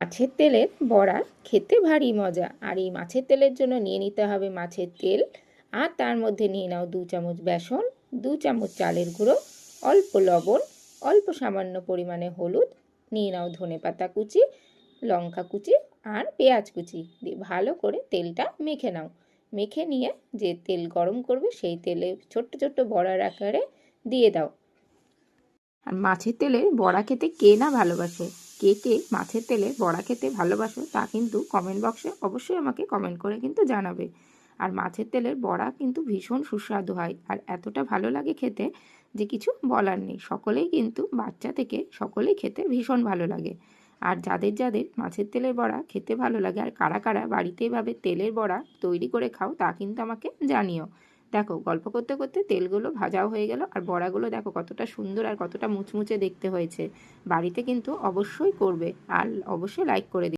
মাছের তেলের বড়া খেতে ভারী মজা। আর এই মাছের তেলের জন্য নিয়ে নিতে হবে মাছের তেল, আর তার মধ্যে নিয়ে নাও 2 চামচ বেসন, 2 চামচ চালের গুঁড়ো, অল্প লবণ, অল্প সামান্য পরিমাণে হলুদ, নিয়ে নাও ধনেপাতা কুচি, লঙ্কা কুচি আর পেঁয়াজ কুচি দিয়ে ভালো করে তেলটা মেখে নাও। মেখে নিয়ে যে তেল গরম করবে সেই তেলে ছোট্ট ছোট্ট বড়ার আকারে দিয়ে দাও। আর মাছের তেলের বড়া খেতে কে না ভালোবাসে? কে কে মাছের তেলের বড়া খেতে ভালোবাসো তা কিন্তু কমেন্ট বক্সে অবশ্যই আমাকে কমেন্ট করে কিন্তু জানাবে। আর মাছের তেলের বড়া কিন্তু ভীষণ সুস্বাদু হয় আর এতটা ভালো লাগে খেতে যে কিছু বলার নেই। সকলেই কিন্তু বাচ্চা থেকে সকলেই খেতে ভীষণ ভালো লাগে। আর যাদের যাদের মাছের তেলের বড়া খেতে ভালো লাগে আর কারা কারা বাড়িতে এভাবে তেলের বড়া তৈরি করে খাও তা কিন্তু আমাকে জানিও। দেখো গল্প করতে করতে তেলগুলো ভাজাও হয়ে গেল আর বড়াগুলো দেখো কতটা সুন্দর আর কতটা মুচমুচে দেখতে হয়েছে। বাড়িতে কিন্তু অবশ্যই করবে আর অবশ্যই লাইক করে দিবে।